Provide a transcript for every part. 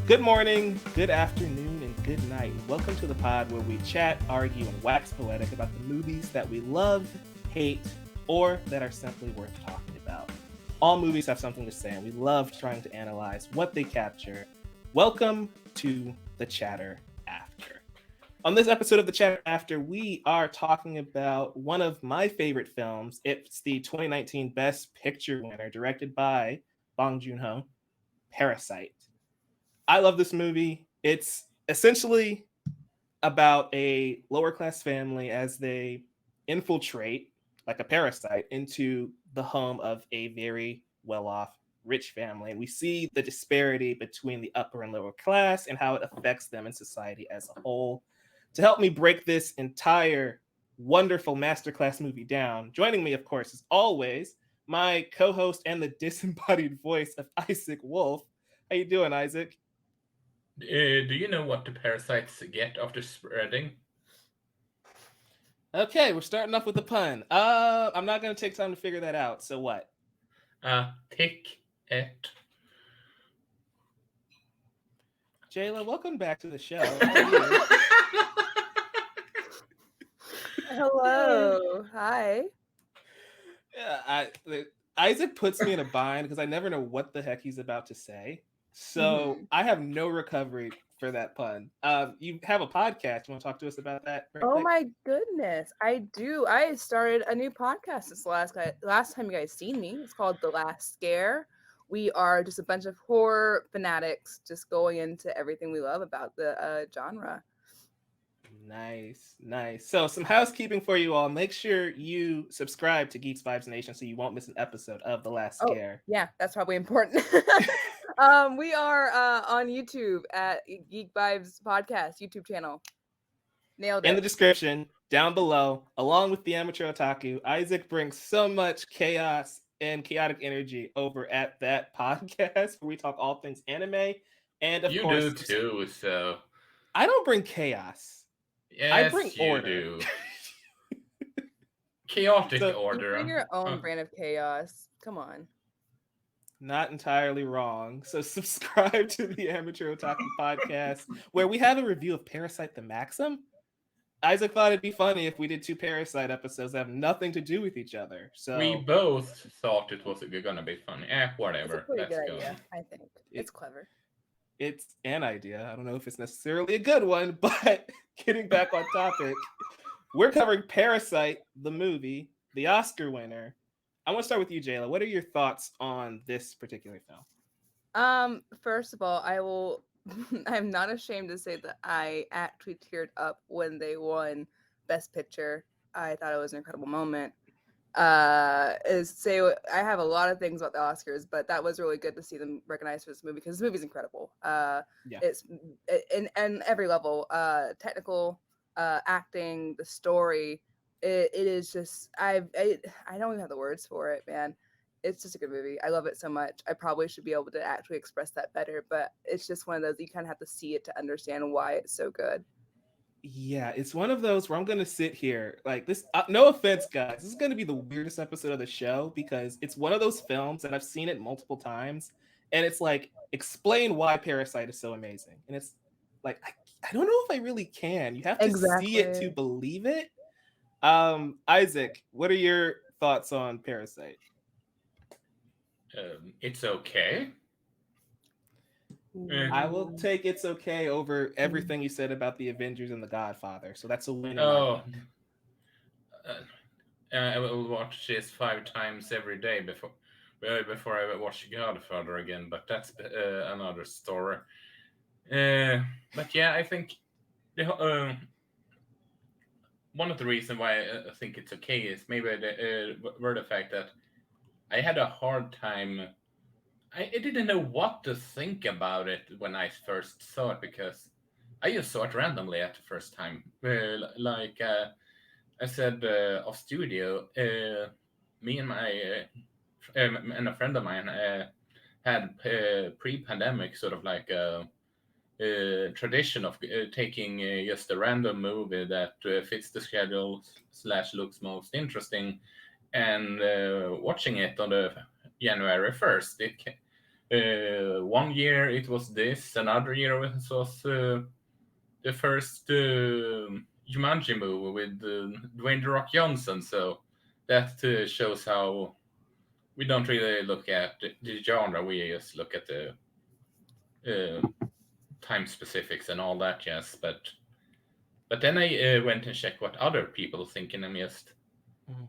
Good morning, good afternoon, and good night. Welcome to the pod where we chat, argue, and wax poetic about the movies that we love, hate, or that are simply worth talking about. All movies have something to say, and we love trying to analyze what they capture. Welcome to the Chatter After. On this episode of the Chatter After, we are talking about one of my favorite films. It's the 2019 Best Picture winner, directed by Bong Joon-ho, Parasite. I love this movie. It's essentially about a lower class family as they infiltrate, like a parasite, into the home of a very well off rich family. And we see the disparity between the upper and lower class and how it affects them in society as a whole. To help me break this entire wonderful masterclass movie down, joining me, of course, as always, my co-host and the disembodied voice of Isaac Wolf. How you doing, Isaac? Do you know what the parasites get after spreading? Okay, we're starting off with the pun. I'm not gonna take time to figure that out. So what? Tick it. Jayla, welcome back to the show. How are you? Hello. Hi. Yeah, Isaac puts me in a bind because I never know what the heck he's about to say. So Mhm. I have no recovery for that pun. You have a podcast. You want to talk to us about that right Oh quick? my goodness. I do. I started a new podcast this last time you guys seen me. It's called The Last Scare. We are just a bunch of horror fanatics just going into everything we love about the genre. Nice, nice. So, some housekeeping for you all. Make sure you subscribe to Geeks Vibes Nation so you won't miss an episode of The Last Oh, Scare. yeah, that's probably important. We are on YouTube at Geek Vibes Podcast YouTube channel. Nailed In the it. description down below, along with the amateur otaku, Isaac brings so much chaos and chaotic energy over at that podcast where we talk all things anime. And of You do course, too, so. I don't bring chaos, I bring Yes, you order. do. Chaotic So, You bring order. your own brand of chaos. Come on. not entirely wrong. So, subscribe to the Amateur Otaku podcast where we have a review of Parasite the Maxim. Isaac thought it'd be funny if we did two Parasite episodes that have nothing to do with each other. We So, both thought it was gonna be funny. It's a Whatever. pretty Let's good go. idea, I think. it, It's clever. it's an idea. I don't know if it's necessarily a good one, but getting back on topic, we're covering Parasite, the movie, the Oscar winner. I want to start with you, Jayla. What are your thoughts on this particular film? First of all, I will I'm not ashamed to say that I actually teared up when they won Best Picture. I thought it was an incredible moment. Is say I have a lot of things about the Oscars, but that was really good to see them recognized for this movie because this movie's incredible. Yeah. It's in every level, technical, acting, the story. It is just I don't even have the words for it, man. It's just a good movie. I love it so much. I probably should be able to actually express that better, but it's just one of those you kind of have to see it to understand why it's so good. Yeah, it's one of those where I'm gonna sit here like this. No offense, guys. This is gonna be the weirdest episode of the show because it's one of those films that I've seen it multiple times, and it's like explain why Parasite is so amazing, and it's like I don't know if I really can. You have to see it to Exactly. believe it. Isaac, what are your thoughts on Parasite? It's okay. Eh. I will Ooh. take It's Okay over everything you said about the Avengers and the Godfather, so that's a win in my Oh, book. I will watch this 5 times every day before I watch Godfather again. But that's another story. But yeah, I think one of the reasons why I think it's okay is maybe were the fact that I had a hard time. I didn't know what to think about it when I first saw it because I just saw it randomly at the first time. Like I said off studio, me and my and a friend of mine had pre-pandemic sort of like tradition of taking just a random movie that fits the schedule slash looks most interesting and watching it on the January 1st. One year it was this, another year it was the first Jumanji movie with Dwayne The Rock Johnson. So that shows how we don't really look at the genre. We just look at the uh, time specifics and all that. Yes, but then I went and checked what other people think, and I'm just Mhm.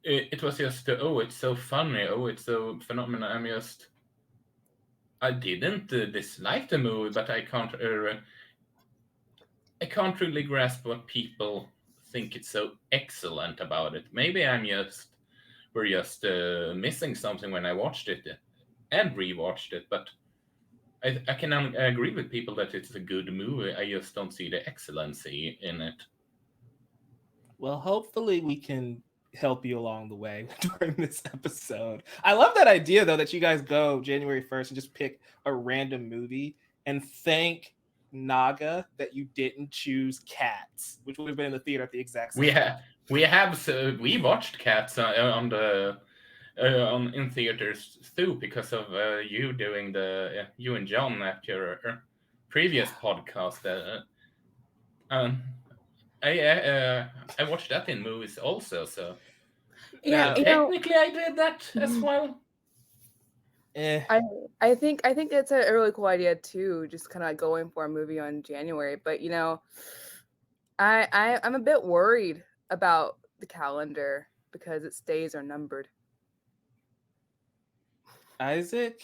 it was just oh, it's so funny. Oh, it's so phenomenal. I didn't dislike the movie, but I can't really grasp what people think it's so excellent about it. Maybe we're just missing something when I watched it and rewatched it. But I can agree with people that it's a good movie. I just don't see the excellency in it. Well, hopefully we can help you along the way during this episode. I love that idea though that you guys go January 1st and just pick a random movie and thank Naga that you didn't choose Cats, which would have been in the theater at the exact We same time. have we watched Cats on the on in theaters too because of you doing you and John at your previous Yeah. podcast. Um, I I watched that in movies also, so Yeah, Now, technically I did that as well. eh, I I think it's a really cool idea too, just kind of going for a movie on January. But I'm a bit worried about the calendar because its days are numbered. Isaac,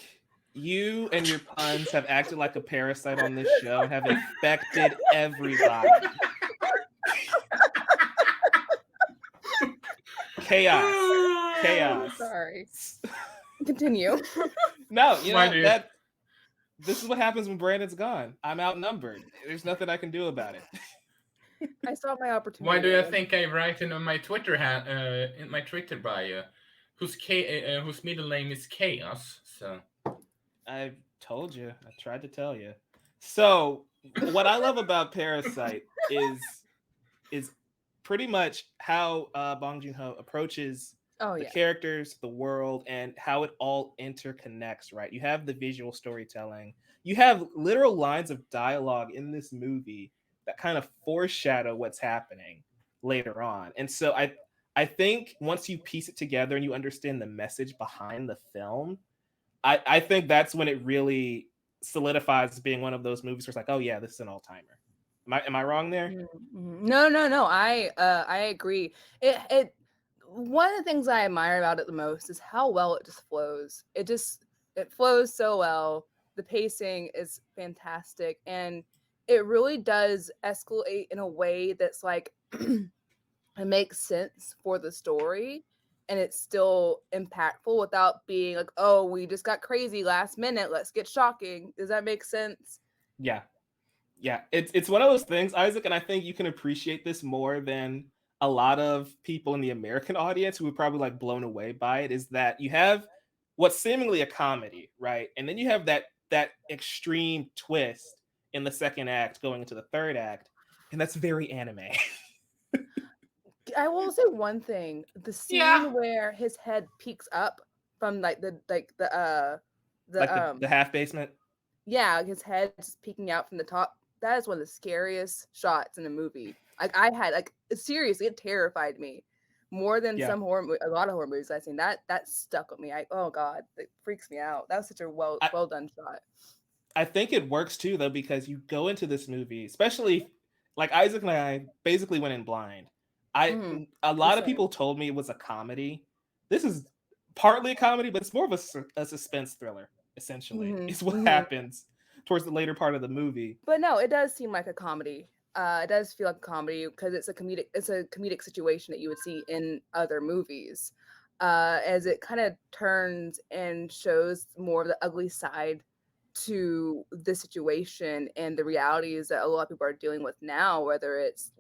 you and your puns have acted like a parasite on this show and have infected everybody. Chaos. Chaos. Sorry. Continue. No, Why do you that this is what happens when Brandon's gone. I'm outnumbered. There's nothing I can do about it. I saw my why do opportunity. you think I write in my in my Twitter bio whose middle name is Chaos? So I told you. I tried to tell you. So, what I love about Parasite is pretty much how Bong Joon Ho approaches Oh the yeah. characters, the world, and how it all interconnects. Right? You have the visual storytelling. You have literal lines of dialogue in this movie that kind of foreshadow what's happening later on. And so I think once you piece it together and you understand the message behind the film, I think that's when it really solidifies as being one of those movies where it's like, oh yeah, this is an all timer. Am I wrong there? No, no, no. I agree. It one of the things I admire about it the most is how well it just flows. It flows so well. The pacing is fantastic, and it really does escalate in a way that's like it makes sense for the story, and it's still impactful without being like, oh, we just got crazy last minute. Let's get shocking. Does that make sense? Yeah, yeah. It's one of those things, Isaac, and I think you can appreciate this more than a lot of people in the American audience who were probably like blown away by it. Is that you have what's seemingly a comedy, right, and then you have that extreme twist in the second act going into the third act, and that's very anime. I will say one thing: the yeah, scene where his head peeks up from the Like the half basement. yeah, his head just peeking out from the top. That is one of the scariest shots in the movie. Like I had like seriously, it terrified me more than Yeah, a lot of horror movies I've seen. That stuck with me. Oh god, it freaks me out. That was such a I, well done shot. I think it works too though because you go into this movie, especially like Isaac and I basically went in blind. I Mm-hmm. A lot of people told me it was a comedy. This is partly a comedy, but it's more of a suspense thriller. Essentially, Mm-hmm. is what Mm-hmm. happens towards the later part of the movie. But no, it does seem like a comedy. It does feel like a comedy because it's a comedic situation that you would see in other movies. As it kind of turns and shows more of the ugly side to the situation and the realities that a lot of people are dealing with now, whether it's,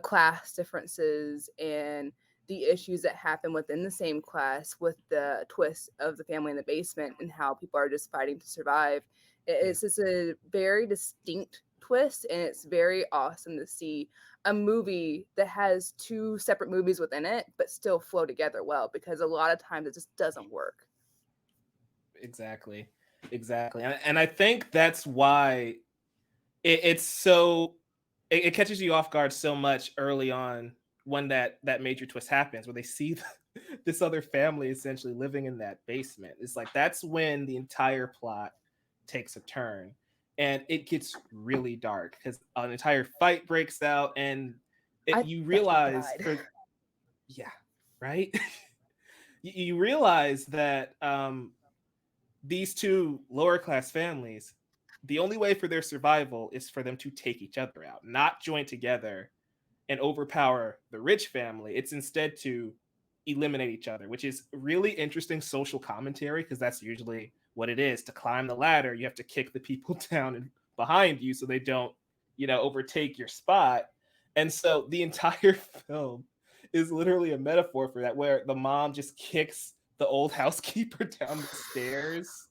class differences and the issues that happen within the same class with the twist of the family in the basement and how people are just fighting to survive. Yeah. It's just a very distinct twist, and it's very awesome to see a movie that has two separate movies within it but still flow together well, because a lot of times it just doesn't work. Exactly. Exactly. And I think that's why it's so it catches you off guard so much early on when that major twist happens, where they see this other family essentially living in that basement. It's like that's when the entire plot takes a turn, and it gets really dark because an entire fight breaks out, and I you thought he realize died. for yeah, right. You realize that these two lower class families, the only way for their survival is for them to take each other out, not join together and overpower the rich family. It's instead to eliminate each other, which is really interesting social commentary because that's usually what it is. To climb the ladder, you have to kick the people down and behind you so they don't, overtake your spot. And so the entire film is literally a metaphor for that, where the mom just kicks the old housekeeper down the stairs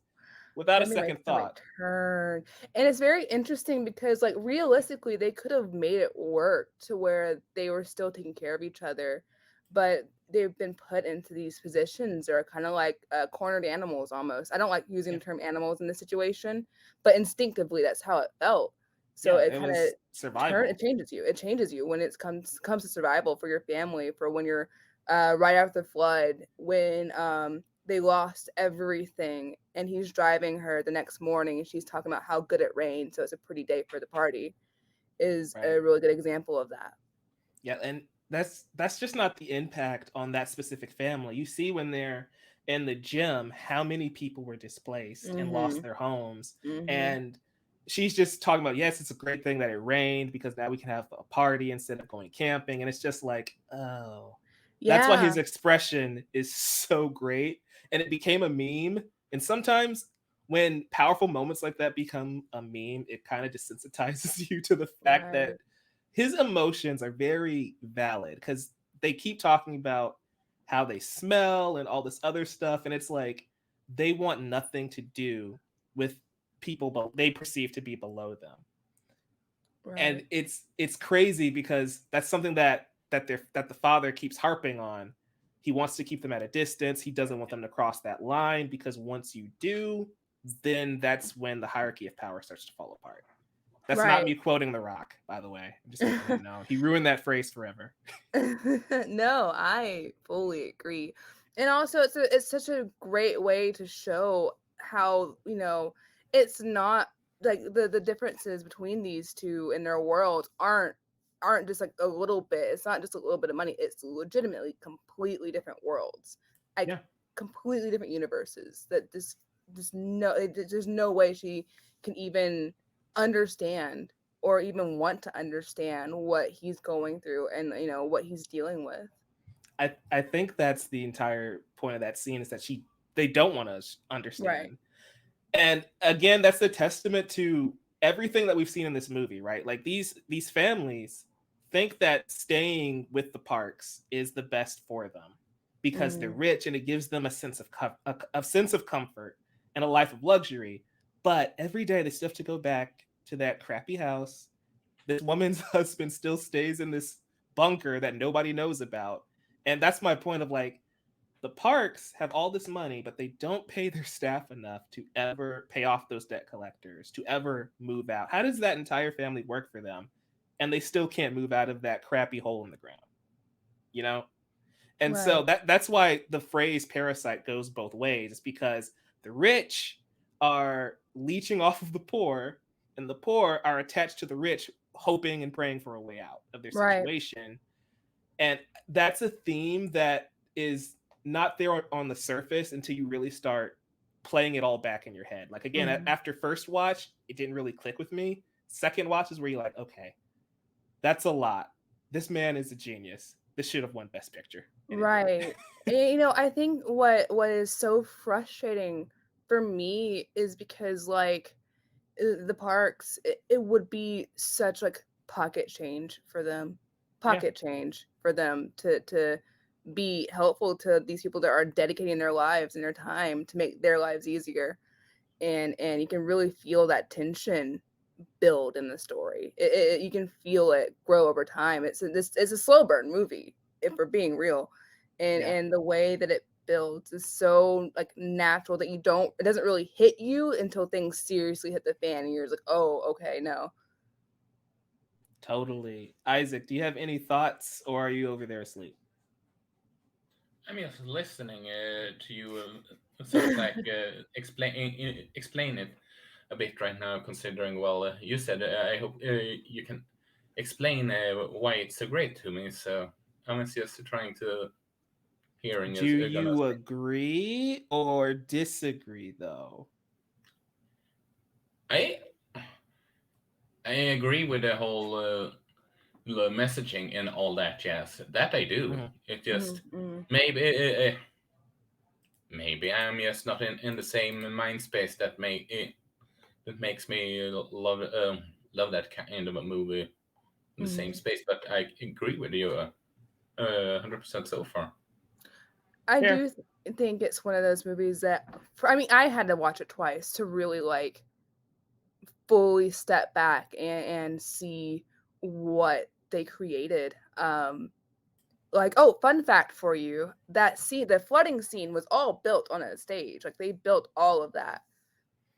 without a Then they make second the thought. return. And it's very interesting because, like, realistically, they could have made it work to where they were still taking care of each other, but they've been put into these positions that are kind of like cornered animals almost. I don't like using Yeah, the term animals in this situation, but instinctively, that's how it felt. So yeah, it it kind of was survival. it changes you. It changes you when it comes to survival for your family, for when you're right after the flood, when they lost everything and he's driving her the next morning and she's talking about how good it rained, so it's a pretty day for the party, is Right. a really good example of that. Yeah, and that's just not the impact on that specific family. You see when they're in the gym how many people were displaced and lost Mhm. their homes. Mhm. And she's just talking about, yes, it's a great thing that it rained because now we can have a party instead of going camping. And it's just like, oh, that's why Yeah. his expression is so great. And it became a meme. And sometimes when powerful moments like that become a meme, it kind of desensitizes you to the fact that Right. his emotions are very valid because they keep talking about how they smell and all this other stuff. And it's like they want nothing to do with people they perceive to be below them. And Right. it's crazy because that's something that the father keeps harping on. He wants to keep them at a distance. He doesn't want them to cross that line because once you do, then that's when the hierarchy of power starts to fall apart. That's not Right. me quoting The Rock, by the way. I'm just making that known. He ruined that phrase forever. No, I fully agree. And also it's such a great way to show how, it's not like the differences between these two in their worlds aren't just like a little bit. It's not just a little bit of money. It's legitimately completely different worlds. Like Yeah. completely different universes that there's no way she can even understand or even want to understand what he's going through and what he's dealing with. I think that's the entire point of that scene is that they don't want to Right. understand. And again, that's a testament to everything that we've seen in this movie, right? Like these families think that staying with the Parks is the best for them because they're Mm, rich and it gives them a sense of a sense of comfort and a life of luxury. But every day they still have to go back to that crappy house. This woman's husband still stays in this bunker that nobody knows about. And that's my point of like the Parks have all this money, but they don't pay their staff enough to ever pay off those debt collectors, to ever move out. How does that entire family work for them? And they still can't move out of that crappy hole in the ground, you know? And so right. that's why the phrase parasite goes both ways. It's because the rich are leeching off of the poor, and the poor are attached to the rich, hoping and praying for a way out of their Right. situation. And that's a theme that is not there on the surface until you really start playing it all back in your head. Like again, Mhm. after first watch, it didn't really click with me. Second watch is where you're like, okay, that's a lot. This man is a genius. This should have won Best Picture, and it didn't. Right. And, I think what is so frustrating for me is because, like, the Parks, it would be such like pocket change for them, Yeah, pocket change for them to be helpful to these people that are dedicating their lives and their time to make their lives easier. And you can really feel that tension build in the story. You can feel it grow over time. It's a slow burn movie, if we're being real, and yeah, the way that it builds is so like natural that it doesn't really hit you until things seriously hit the fan and you're just like, oh, okay, no. Totally. Isaac, do you have any thoughts, or are you over there asleep? I'm just listening to you, sort of like explain it a bit right now. Considering, well, you said I hope you can explain why it's so great to me. So I'm just trying to hearing Do is gonna you say. agree or disagree, though? I I agree with the whole the messaging and all that jazz. That I do. Mhm. It Hmm. just Hmm. maybe I'm just not in the same mind space that makes me love that kind of a movie in the Hmm. same space. But I agree with you 100% so far. I Fair. do think it's one of those movies that, I mean, I had to watch it twice to really like fully step back and see what they created. Like, oh, fun fact for you, that scene, the flooding scene was all built on a stage. Like they built all of that,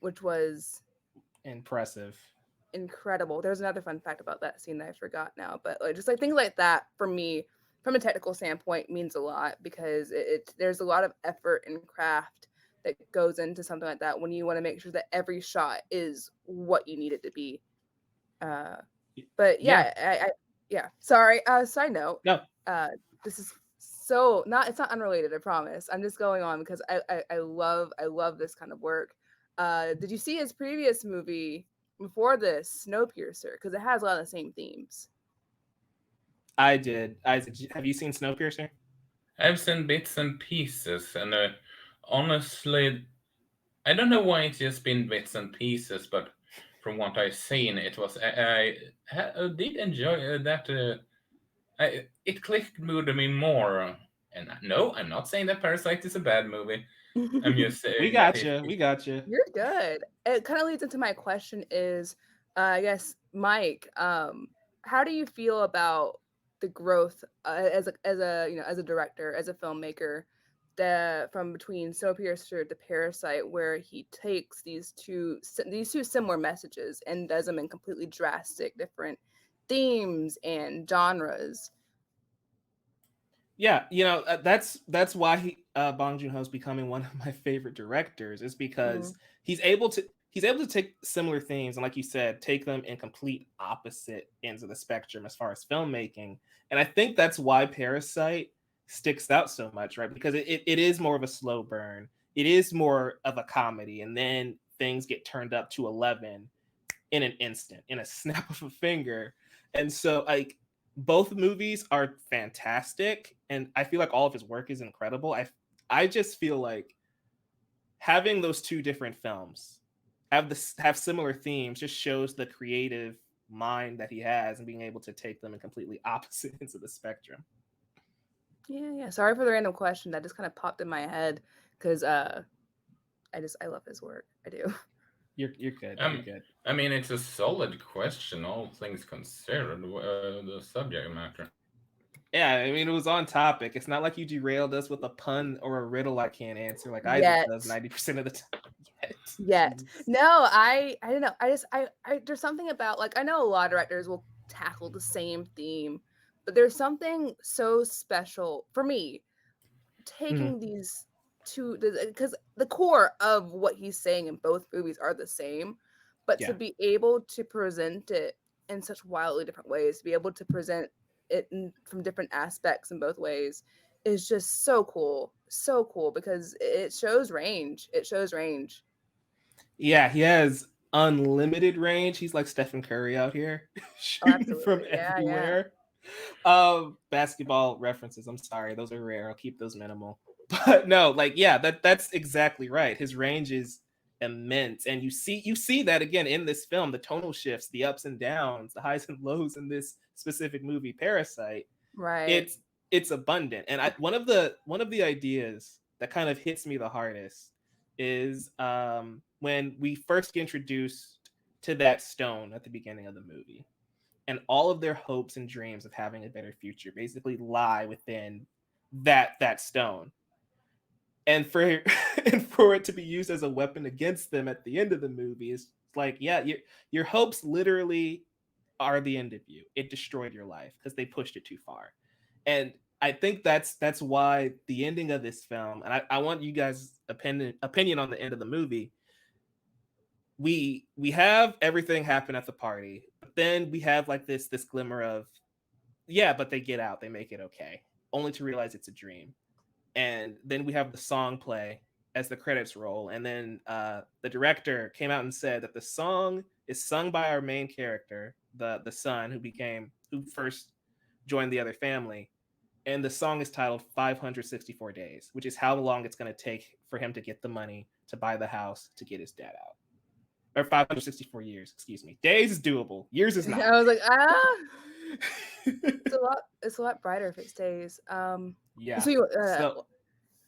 which was Impressive. incredible. There's another fun fact about that scene that I forgot now, but like just like things like that for me, from a technical standpoint, means a lot because there's a lot of effort and craft that goes into something like that when you want to make sure that every shot is what you need it to be. Uh, but Yeah. I yeah. Sorry. Side note. No. Uh, this is so not. It's not unrelated. I promise. I'm just going on because I love this kind of work. Did you see his previous movie before this, Snowpiercer? Because it has a lot of the same themes. I did. Isaac, have you seen Snowpiercer? I've seen bits and pieces, and honestly, I don't know why it's just been bits and pieces, but from what I've seen, it was I did enjoy that. It clicked with me more. And no, I'm not saying that Parasite is a bad movie. I'm just We saying that got it. you. We got you. You're good. It kind of leads into my question is, I guess, Mike, how do you feel about the growth as a as a director, as a filmmaker, that from between Snowpiercer to Parasite, where he takes these two similar messages and does them in completely drastic different themes and genres? Yeah, that's why Bong Joon Ho is becoming one of my favorite directors. Is Mm. because he's able to take similar themes and, like you said, take them in complete opposite ends of the spectrum as far as filmmaking. And I think that's why Parasite sticks out so much, right? Because it is more of a slow burn. It is more of a comedy, and then things get turned up to 11 in an instant, in a snap of a finger. And so, like, both movies are fantastic, and I feel like all of his work is incredible. I just feel like having those two different films have similar themes just shows the creative mind that he has and being able to take them in completely opposite ends of the spectrum. Yeah, yeah. Sorry for the random question that just kind of popped in my head because I love his work. I do. You're good. You're Um, good. I mean, it's a solid question, all things considered. The subject matter. Yeah, I mean, it was on topic. It's not like you derailed us with a pun or a riddle I can't answer like Isaac Yet. does 90% of the time. Yet. Yet. Jeez. No, I don't know. I there's something about like I know a lot of directors will tackle the same theme, but there's something so special for me Mhm. taking these two because the core of what he's saying in both movies are the same, but to Yeah. be able to present it in such wildly different ways, to be able to present it from different aspects in both ways is just so cool because it shows range. It shows range. Yeah, he has unlimited range. He's like Stephen Curry out here, Oh, shooting from absolutely. Yeah, yeah. everywhere. Basketball references. I'm sorry, those are rare. I'll keep those minimal. But no, like, yeah, that's exactly right. His range is immense, and you see that again in this film. The tonal shifts, the ups and downs, the highs and lows in this specific movie, Parasite. Right. It's abundant, and one of the ideas that kind of hits me the hardest is when we first get introduced to that stone at the beginning of the movie, and all of their hopes and dreams of having a better future basically lie within that stone. and for and for it to be used as a weapon against them at the end of the movie is like, yeah, your hopes literally are the end of you. It destroyed your life because they pushed it too far. And I think that's why the ending of this film, and I want you guys' opinion on the end of the movie. We have everything happen at the party, but then we have like this glimmer of, yeah, but they get out, they make it okay, only to realize it's a dream. And then we have the song play as the credits roll, and then the director came out and said that the song is sung by our main character, the son who first joined the other family, and the song is titled 564 Days, which is how long it's going to take for him to get the money to buy the house to get his dad out. Or 564 years, excuse me. Days is doable, years is not. I was like, it's a lot brighter if it stays. Yeah. So you, So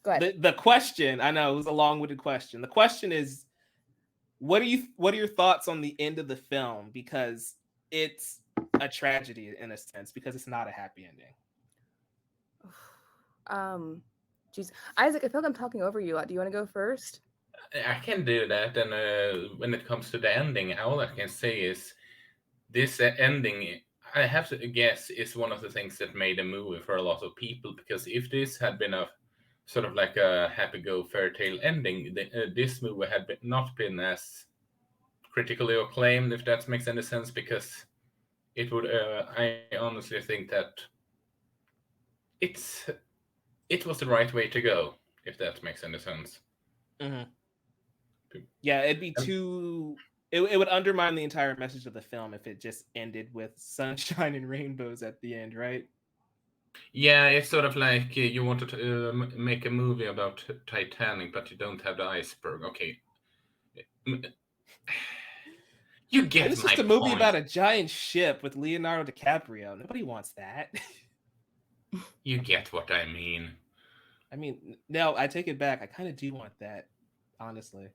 go ahead. the question, I know it was a long-winded question. The question is, what are your thoughts on the end of the film? Because it's a tragedy in a sense, because it's not a happy ending. Jeez, Isaac, I feel like I'm talking over you. Do you want to go first? I can do that. And when it comes to the ending, all I can say is this ending, I have to guess, is one of the things that made a movie for a lot of people. Because if this had been a sort of like a happy-go fairy tale ending, this movie had not been as critically acclaimed, if that makes any sense. Because it would, I honestly think that it was the right way to go, if that makes any sense. Mm-hmm. Yeah, it'd be it would undermine the entire message of the film if it just ended with sunshine and rainbows at the end, right? Yeah, it's sort of like you wanted to make a movie about Titanic, but you don't have the iceberg. Okay. You get It's my just a movie point. about a giant ship with Leonardo DiCaprio. Nobody wants that. You get what I mean. I mean, no, I take it back. I kind of do want that, honestly.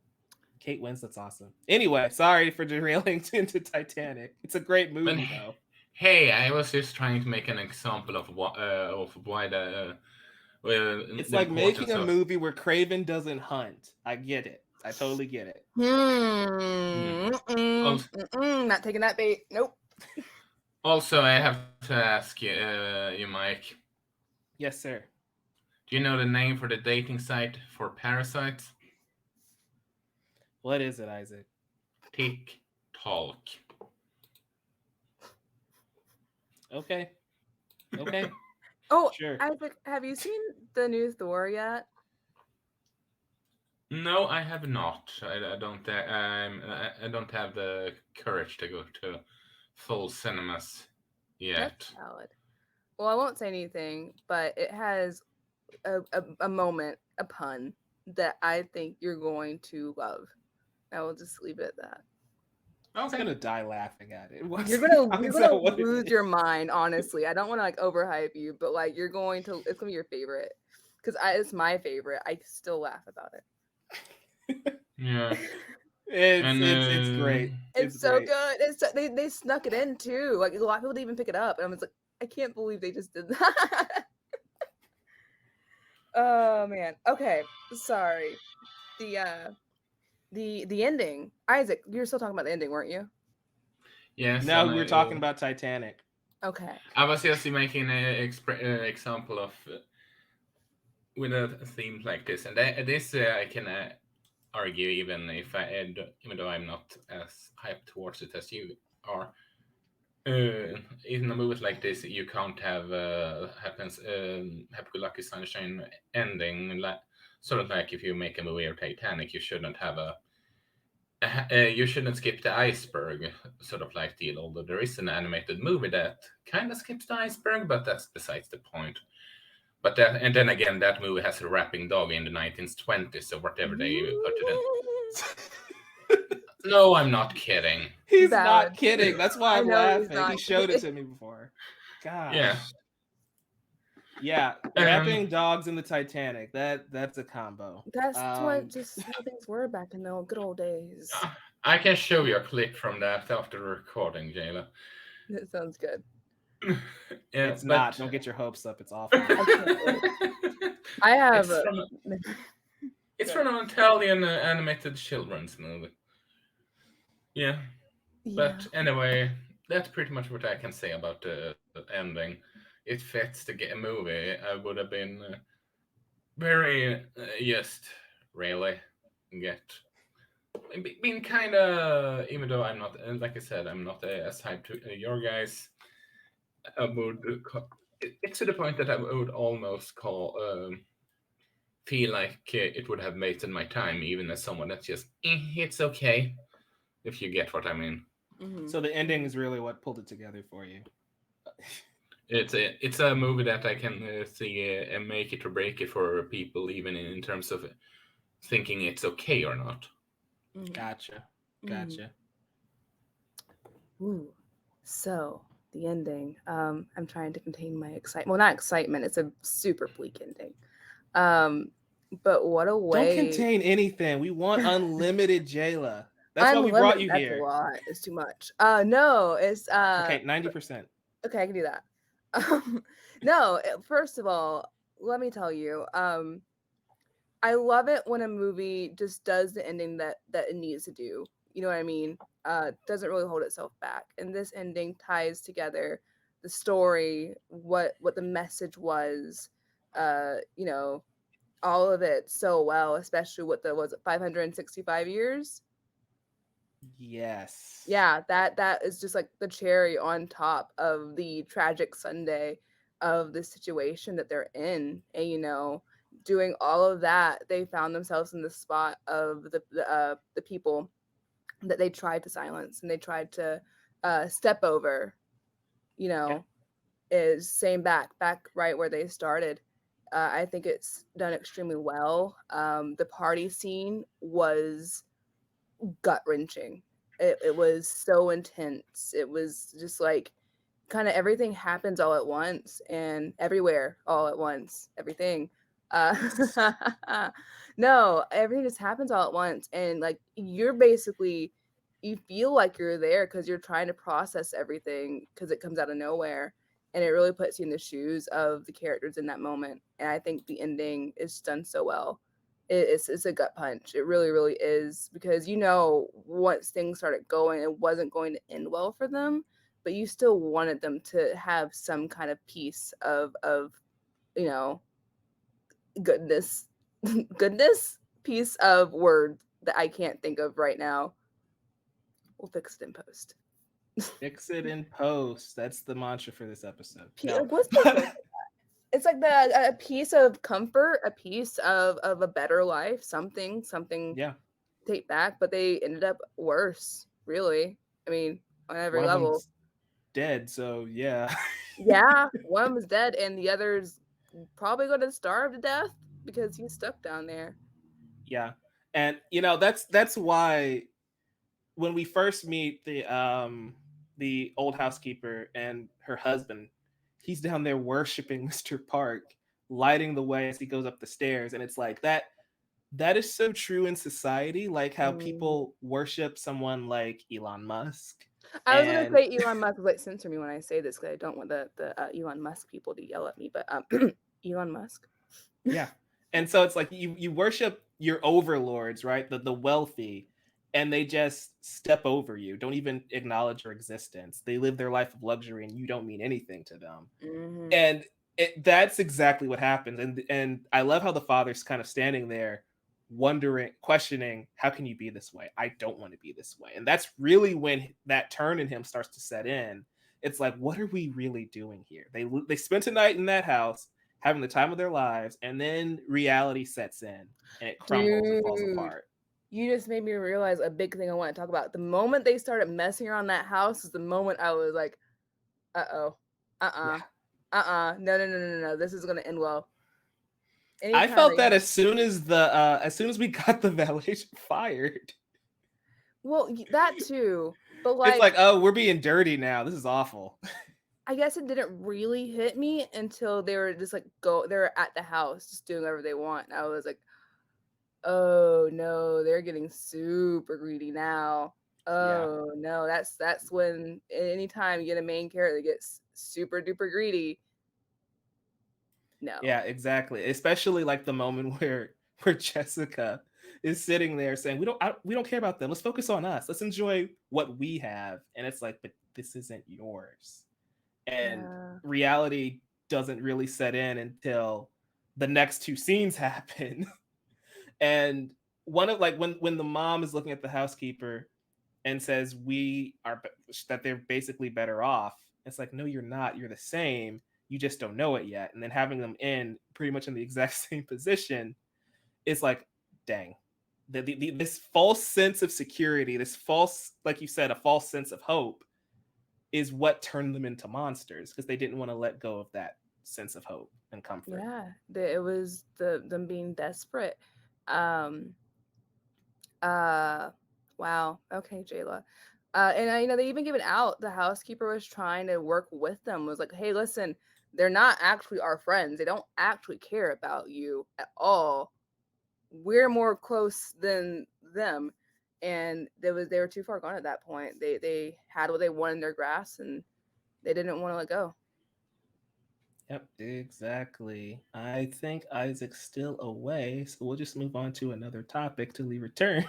Kate Winslet's awesome. Anyway, sorry for derailing into Titanic. It's a great movie, though. Hey, I was just trying to make an example of why the It's the like making a of movie where Craven doesn't hunt. I get it. I totally get it. Not taking that bait. Nope. Also, I have to ask you, Mike. Yes, sir. Do you know the name for the dating site for parasites? What is it, Isaac? TikTok. Okay. Okay. Oh, Sure. Isaac, have you seen the new Thor yet? No, I have not. I don't. I don't have the courage to go to full cinemas yet. That's valid. Well, I won't say anything, but it has a moment, a pun that I think you're going to love. I will just leave it at that. I'm gonna die laughing at it. You're gonna lose your mind. Honestly, I don't want to like overhype you, but like it's gonna be your favorite because it's my favorite. I still laugh about it. Yeah. It's great. It's so great. Good. They snuck it in too. Like a lot of people didn't even pick it up, and I was like, I can't believe they just did that. Oh man. Okay. Sorry. The ending. Isaac, you were still talking about the ending, weren't you? Yes. Now we were talking about Titanic. Okay. I was just making an example of with a theme like this, and this I can argue even though I'm not as hyped towards it as you are. In a movie like this, you can't have happy-go-lucky sunshine ending. Sort of like if you make a movie of Titanic, you shouldn't have you shouldn't skip the iceberg, sort of like deal. Although there is an animated movie that kind of skips the iceberg, but that's besides the point. But and then again, that movie has a rapping dog in the 1920s, so whatever they put it in. No, I'm not kidding. He's not kidding. That's why I'm laughing. He showed it to me before. God. Yeah. Yeah, rapping dogs in the Titanic. That's a combo. That's what just how things were back in the good old days. I can show you a clip from that after the recording, Jayla. That sounds good. Yeah, not. Don't get your hopes up. It's awful. I have. It's from an Italian animated children's movie. Yeah, Yeah. but anyway, that's pretty much what I can say about the ending. It fits the movie. I would have been very just really get been kind of, even though I'm not, like I said, I'm not as hyped to your guys. I would it's to the point that I would almost call feel like it would have wasted my time, even as someone that's just it's okay, if you get what I mean. Hmm. So the ending is really what pulled it together for you. It's a movie that I can see make it or break it for people, even in terms of thinking it's okay or not. Hmm. Gotcha. Hmm. Gotcha. Ooh. So the ending. I'm trying to contain my excitement. Well, not excitement. It's a super bleak ending. Um, but what a Don't way. contain anything. We want unlimited Jayla. That's why we brought Unlimited. you That's a here. lot. It's too much. No, it's Okay, 90%. okay, I can do that. No, first of all, let me tell you, I love it when a movie just does the ending that it needs to do. You know what I mean? Doesn't really hold itself back. And this ending ties together the story, what the message was, you know, all of it so well, especially with the was it 565 years? Yes. Yeah, that is just like the cherry on top of the tragic Sunday of the situation that they're in. And doing all of that, they found themselves in the spot of the people that they tried to silence and they tried to step over. You Yeah. know, is same back right where they started. I think it's done extremely well. The party scene was gut wrenching. It was so intense. It was just like kind of everything happens all at once and everywhere all at once. Everything. Uh, no, everything just happens all at once, and like you're basically you feel like you're there because you're trying to process everything because it comes out of nowhere, and it really puts you in the shoes of the characters in that moment. And I think the ending is done so well. It's a gut punch. It really, really is because once things started going, it wasn't going to end well for them, but you still wanted them to have some kind of piece of you know goodness, goodness, piece of word that I can't think of right now. We'll fix it in post. Fix it in post. That's the mantra for this episode. No. Like, what's the word? It's like a piece of comfort, a piece of a better life, something Yeah. take back, but they ended up worse, really. I mean, on every One of level. them's dead, so yeah. Yeah, one was dead, and the other's probably going to starve to death because he's stuck down there. Yeah. And that's why when we first meet the old housekeeper and her husband, he's down there worshiping Mr. Park, lighting the way as he goes up the stairs, and it's like that is so true in society, like how Mm. people worship someone like Elon Musk. I was gonna And say Elon Musk, like censor me when I say this because I don't want the Elon Musk people to yell at me. But Elon Musk. yeah. And so it's like you worship your overlords, right? The wealthy, and they just step over you, don't even acknowledge your existence. They live their life of luxury and you don't mean anything to them. Hmm. And that's exactly what happens. And I love how the father's kind of standing there wondering, questioning, how can you be this way? I don't want to be this way. And that's really when that turn in him starts to set in. It's like, what are we really doing here? They spent a night in that house having the time of their lives, and then reality sets in and it crumbles and falls Dude, apart. you just made me realize a big thing I want to talk about. The moment they started messing around that house is the moment I was like, uh oh, Yeah. no, no, no, no, no, this is gonna end well. I Anytime felt they that as soon as we got the valet fired. well, that too, but It's like like, oh, we're being dirty now. This is awful. I guess it didn't really hit me until they were just like they're at the house just doing whatever they want. I was like, oh no, they're getting super greedy now. Yeah. Oh no, that's when anytime you get a main character that gets super duper greedy, no. Yeah, exactly. Especially like the moment where where Jessica is sitting there saying, we don't care about them. Let's focus on us. Let's enjoy what we have." And it's like, but this isn't yours. And Yeah. reality doesn't really set in until the next two scenes happen. And one of, like, when the mom is looking at the housekeeper and says that they're basically better off, it's like, no, you're not. You're the same. You just don't know it yet. And then having them in pretty much in the exact same position is like, dang. This false sense of security, this false, like you said, a false sense of hope, is what turned them into monsters, because they didn't want to let go of that sense of hope and comfort. Yeah, it was them being desperate. Um, uh, wow. Okay, Jayla. And they even given out the housekeeper was trying to work with them. Was like, hey, listen, they're not actually our friends. They don't actually care about you at all. We're more close than them, and they were too far gone at that point. They had what they wanted in their grasp, and they didn't want to let go. Yep, exactly. I think Isaac's still away, so we'll just move on to another topic till he returns.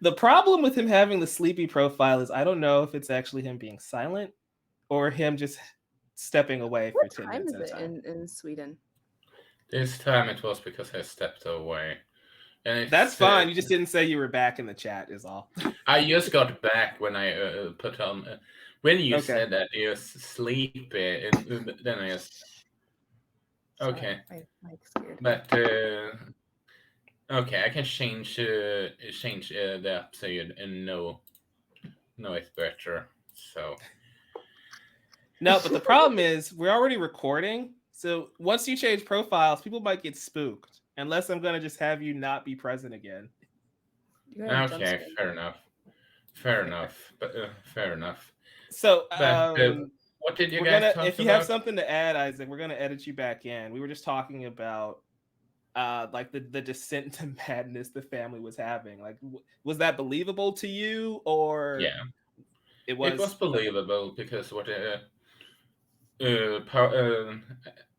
The problem with him having the sleepy profile is I don't know if it's actually him being silent or him just stepping away for What 10 time minutes is at a it time. in Sweden? This time it was because I stepped away. And That's it's fine. You just didn't say you were back in the chat, is all. I just got back when I put on when you Okay. said that you sleepy, and then I just Sorry, okay, my mic's scared. but okay, I can change the app so you know it better. So No, but the problem is we're already recording. So once you change profiles, people might get spooked. Unless I'm going to just have you not be present again. You're gonna jump okay, scare me. fair enough, fair enough, but fair enough. So But what did you we're guys gonna, talk if you have about? something to add, Isaac, we're gonna edit you back in. We were just talking about like the descent to madness the family was having. Like, was that believable to you, or Yeah, it it was was okay? believable because what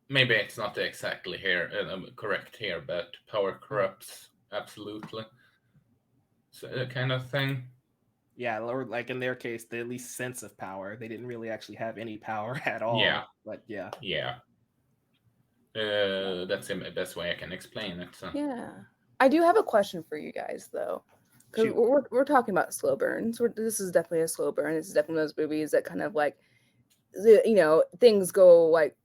maybe it's not exactly here correct here, but power corrupts absolutely. So kind of thing. Yeah, or like in their case, the at least sense of power. They didn't really actually have any power at Yeah, all. But yeah, yeah. That's the best way I can explain it. So Yeah, I do have a question for you guys though, because shoot. we're talking about slow burns. This is definitely a slow burn. This is definitely those movies that kind of like, things go like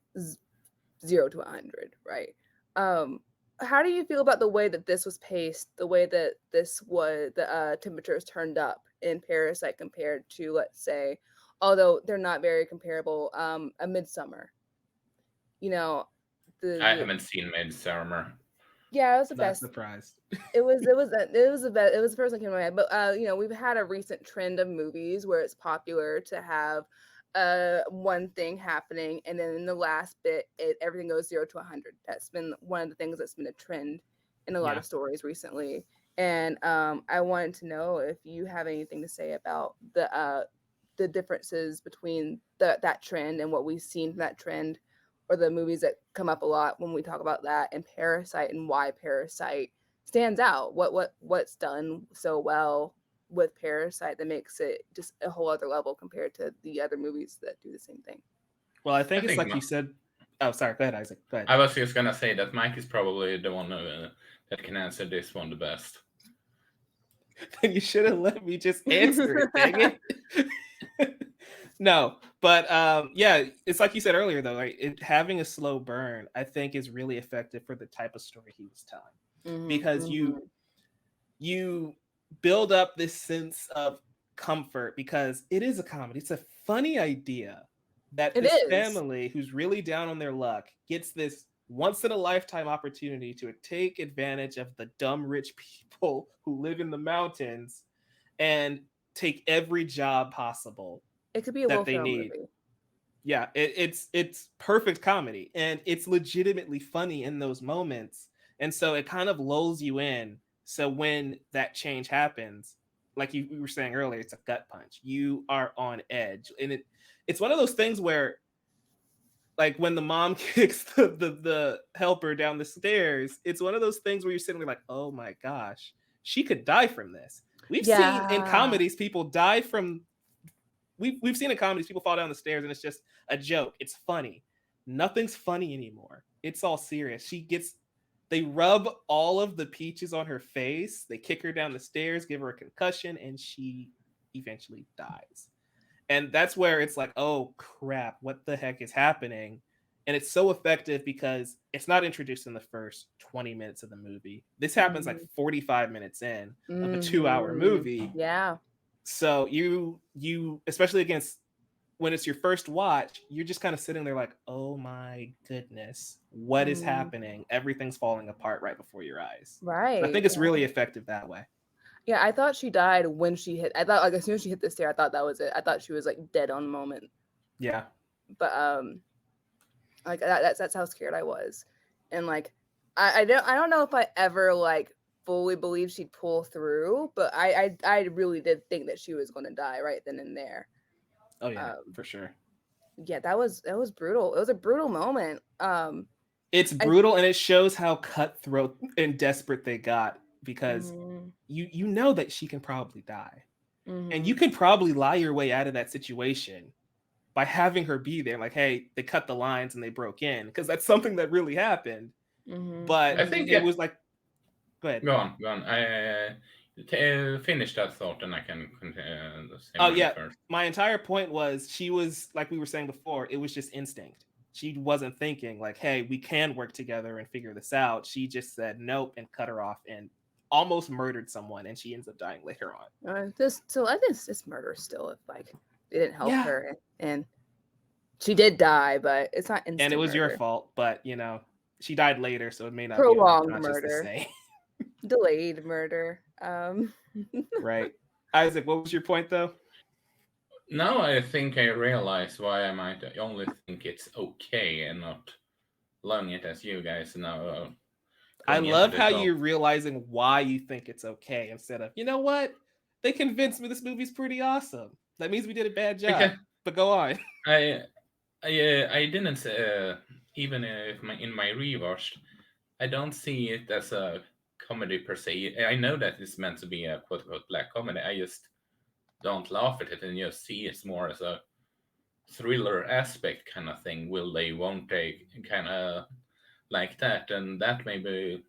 0 to 100, right? Um, how do you feel about the way that this was paced, the way that this was the temperatures turned up in Parasite compared to, let's say, although they're not very comparable, a Midsummer. You know, I the haven't seen Midsummer. yeah, it was the Not best. surprised. It was the best. It was the first one that came to my head. But we've had a recent trend of movies where it's popular to have one thing happening, and then in the last bit, everything goes 0 to 100. That's been one of the things that's been a trend in a lot Yeah. of stories recently. And I wanted to know if you have anything to say about the differences between that trend and what we've seen from that trend, or the movies that come up a lot when we talk about that, and Parasite, and why Parasite stands out. What's done so well with Parasite that makes it just a whole other level compared to the other movies that do the same thing. Well, I I think it's think like you said. Oh, sorry. Go ahead, Isaac. Go ahead. I was just gonna say that Mike is probably the one that can answer this one the best. Then you should have let me just answer it. Dang it. No, but yeah, it's like you said earlier though. Like having a slow burn, I think, is really effective for the type of story he was telling, because you build up this sense of comfort, because it is a comedy. It's a funny idea that It this is. family who's really down on their luck gets this once in a lifetime opportunity to take advantage of the dumb rich people who live in the mountains and take every job possible It could be a that Will they Ferrell need. movie. Yeah, it's perfect comedy, and it's legitimately funny in those moments, and so it kind of lulls you in. So when that change happens, like we were saying earlier, it's a gut punch. You are on edge, and it's one of those things where, like when the mom kicks the helper down the stairs, it's one of those things where you're sitting there like, oh my gosh, she could die from this. We've seen in Yeah. comedies people die from we've seen in comedies people fall down the stairs and it's just a joke. It's funny. Nothing's funny anymore. It's all serious. They rub all of the peaches on her face, they kick her down the stairs, give her a concussion, and she eventually dies. And that's where it's like, oh crap, what the heck is happening? And it's so effective because it's not introduced in the first 20 minutes of the movie. This happens like Mhm. 45 minutes in of a 2 hour Mhm. movie. Yeah. So you especially against when it's your first watch, you're just kind of sitting there like, oh my goodness, what is Mhm. happening? Everything's falling apart right before your eyes. And I Right. think it's really effective that way. Yeah, I thought she died when she hit. I thought like as soon as she hit the stair, I thought that was it. I thought she was like dead on the moment. Yeah. But like that's how scared I was, and like I don't know if I ever like fully believed she'd pull through, but I really did think that she was going to die right then and there. Oh yeah, Um, for sure. yeah, that was brutal. It was a brutal moment. It's I brutal and it shows how cutthroat and desperate they got because mhm you know that she can probably die. And you mhm can probably lie your way out of that situation by having her be there like, hey, they cut the lines and they broke in because that's something that really happened. mhm But I think mhm. it was like, go ahead. go on, go on. Finish that thought, and I can say Oh mine yeah, first. my entire point was she was like we were saying before, it was just instinct. She wasn't thinking like, "Hey, we can work together and figure this out." She just said nope and cut her off and almost murdered someone, and she ends up dying later on. This so I think it's murder still if like they didn't help Yeah, her and she did die, but it's not and it instant was your murder. fault, but she died later, so it may not be Prolonged unconscious to murder, say, delayed murder. right? Isaac, what was your point though? Now I think I realize why I might only think it's okay and not learning it as you guys now I going into love the how talk. you're realizing why you think it's okay instead of, you know what? They convinced me this movie's pretty awesome. That means we did a bad Because job. But go on. I I didn't even if in my rewatch I don't see it as a comedy per se. I know that it's meant to be a quote unquote black comedy. I just don't laugh at it and just see it more as a thriller aspect kind of thing. Will they, won't they, kind of like that, and that maybe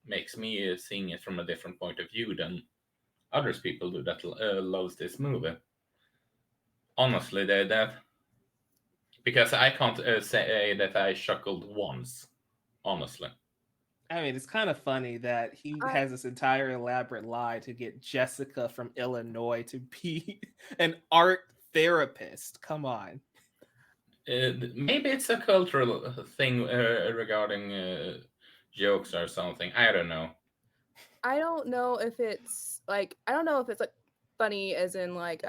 makes me seeing it from a different point of view than others people do that loves this movie. Honestly, that because I can't say that I chuckled once. Honestly, I mean, it's kind of funny that he I has this entire elaborate lie to get Jessica from Illinois to be an art therapist. Come on. maybe it's a cultural thing regarding jokes or something. I don't know. I don't know if it's like I don't know if it's like funny as in like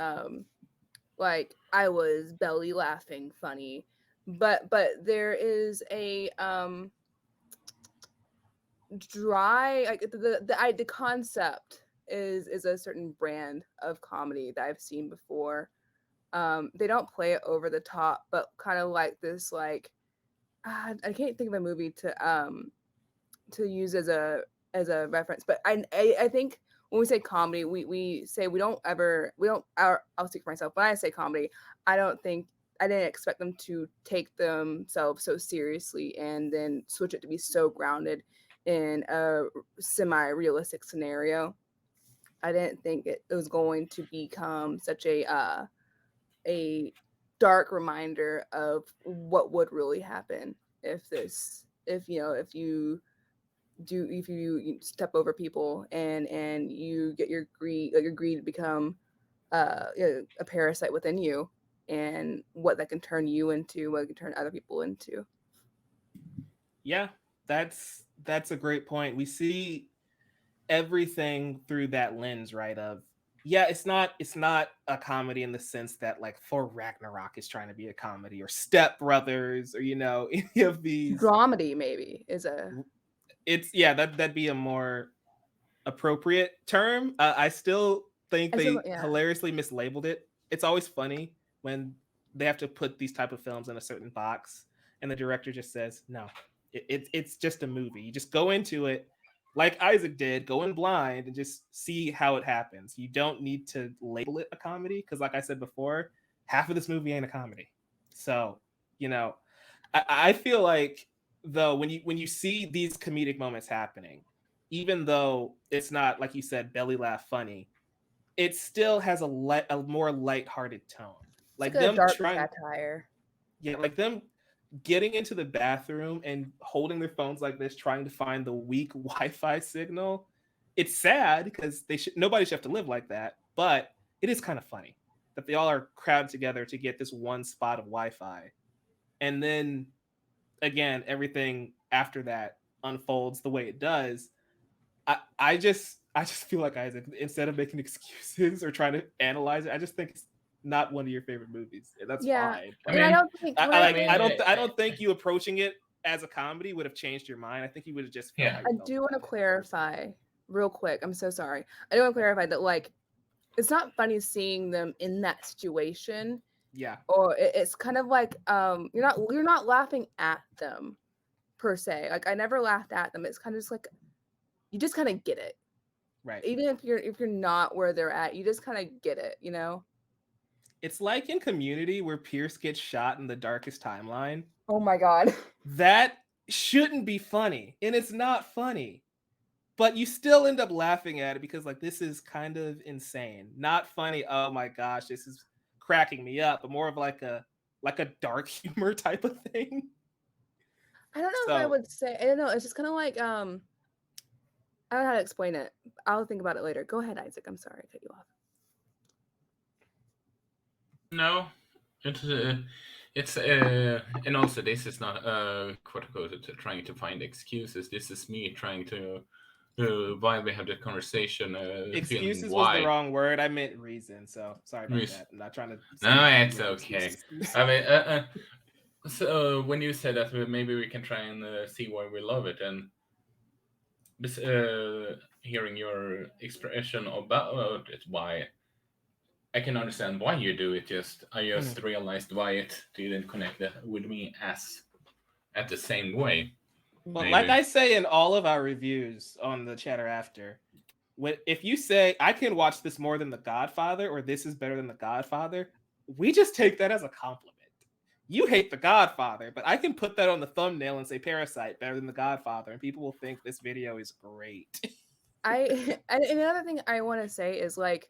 I was belly laughing funny, but there is a dry like the concept is a certain brand of comedy that I've seen before. They don't play it over the top, but kind of like this like I can't think of a movie to use as a reference, but I think when we say comedy, we say we don't I'll speak for myself. When I say comedy, I don't think I didn't expect them to take themselves so seriously and then switch it to be so grounded in a semi-realistic scenario. I didn't think it was going to become such a dark reminder of what would really happen if if you step over people and you get your greed to become a parasite within you and what that can turn you into, what it can turn other people into. Yeah, that's a great point. We see everything through that lens, right? Of yeah, it's not a comedy in the sense that like for Ragnarok is trying to be a comedy or Step Brothers or any of these. Dramedy maybe is a It's yeah, that'd be a more appropriate term. I still think I still they yeah. hilariously mislabeled it. It's always funny when they have to put these type of films in a certain box, and the director just says, no, it's just a movie. You just go into it like Isaac did, go in blind and just see how it happens. You don't need to label it a comedy because, like I said before, half of this movie ain't a comedy. So, you know, I feel like though when you see these comedic moments happening, even though it's not like you said belly laugh funny, it still has a more lighthearted tone. It's like Like a them dark trying, satire. yeah, like them getting into the bathroom and holding their phones like this, trying to find the weak Wi-Fi signal. It's sad because nobody should have to live like that, but it is kind of funny that they all are crowded together to get this one spot of Wi-Fi, and then again everything after that unfolds the way it does. I just feel like Isaac, instead of making excuses or trying to analyze it, I just think it's not one of your favorite movies. And that's Yeah, fine. I and I But mean, don't think when I think I don't think you approaching it as a comedy would have changed your mind. I think you would have just felt yeah. how I you felt do want to about it personally. clarify real quick. I'm so sorry. I do want to clarify that like it's not funny seeing them in that situation, Yeah, or it's kind of like you're not laughing at them per se. Like I never laughed at them. It's kind of just like you just kind of get it. right. Even if you're not where they're at, you just kind of get it, you know? It's like in Community where Pierce gets shot in the darkest timeline. Oh my god. That shouldn't be funny, and it's not funny. But you still end up laughing at it because like this is kind of insane. Not funny, oh my gosh, this is cracking me up, but more of like a dark humor type of thing. I don't know if I So would say I don't know, it's just kind of like I don't know how to explain it. I'll think about it later. Go ahead, Isaac. I'm sorry I cut you off. No, it's and also this is not quote unquote trying to find excuses. This is me trying to while we have the conversation, feeling excuses was the why. wrong word. I meant reason. So sorry about Yes. that. I'm not trying to say No, you it's make okay. excuses. I mean, so when you said that, maybe we can try and see why we love it, and hearing your expression about it, why I can understand why you do it. Just I Mhm. just realized why it didn't connect with me as at the same way. Well, Mhm. like Maybe. I say in all of our reviews on the chatter after, if you say I can watch this more than The Godfather or this is better than The Godfather, we just take that as a compliment. You hate The Godfather, but I can put that on the thumbnail and say Parasite better than The Godfather, and people will think this video is great. And another thing I want to say is like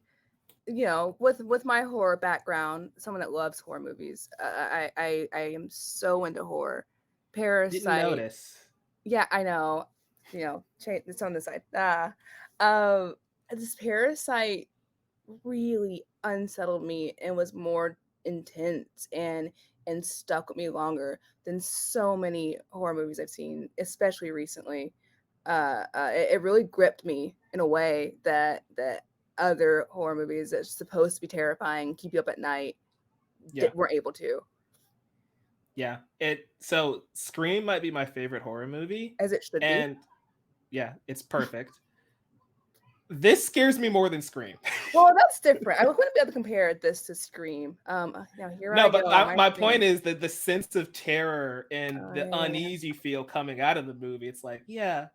with my horror background, someone that loves horror movies, I am so into horror. Didn't Parasite, notice. yeah, I know, it's on the side. Um, this Parasite really unsettled me and was more intense and stuck with me longer than so many horror movies I've seen, especially recently. It really gripped me in a way that other horror movies that's supposed to be terrifying, keep you up at night, Yeah, weren't able to, yeah. So Scream might be my favorite horror movie, as it should be. and yeah, it's perfect. This scares me more than Scream. Well, that's different. I wouldn't be able to compare this to Scream. Now here No, I but go. my point is that the sense of terror and the Yeah. unease you feel coming out of the movie, it's like, yeah,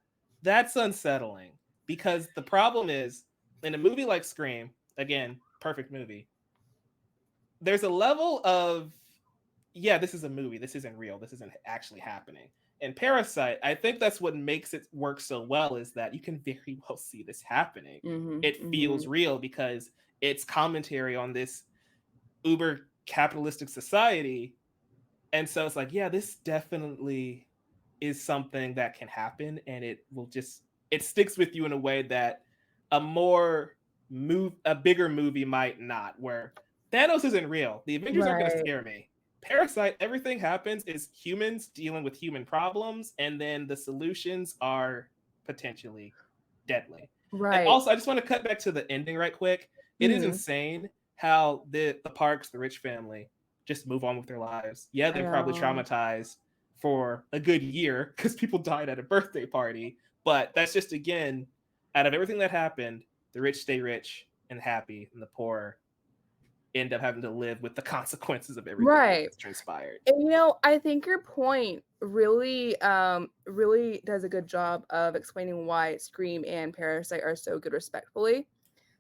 that's unsettling. Because the problem is, in a movie like Scream, again, perfect movie, there's a level of, yeah, this is a movie. This isn't real. This isn't actually happening. And Parasite, I think that's what makes it work so well is that you can very well see this happening. Mm-hmm. It feels Mm-hmm. real because it's commentary on this uber capitalistic society, and so it's like, yeah, this definitely is something that can happen, and it will just it sticks with you in a way that a bigger movie might not, where Thanos isn't real, the Avengers aren't going to Right. scare me. Parasite, everything happens is humans dealing with human problems, and then the solutions are potentially deadly. And Right. also, I just want to cut back to the ending right quick. It is Mm-hmm. insane how the Parks, the rich family, just move on with their lives. Yeah, I they're probably know. traumatized for a good year because people died at a birthday party. But that's just, again, out of everything that happened, the rich stay rich and happy, and the poor end up having to live with the consequences of everything Right. that's transpired. And I think your point really does a good job of explaining why Scream and Parasite are so good respectfully,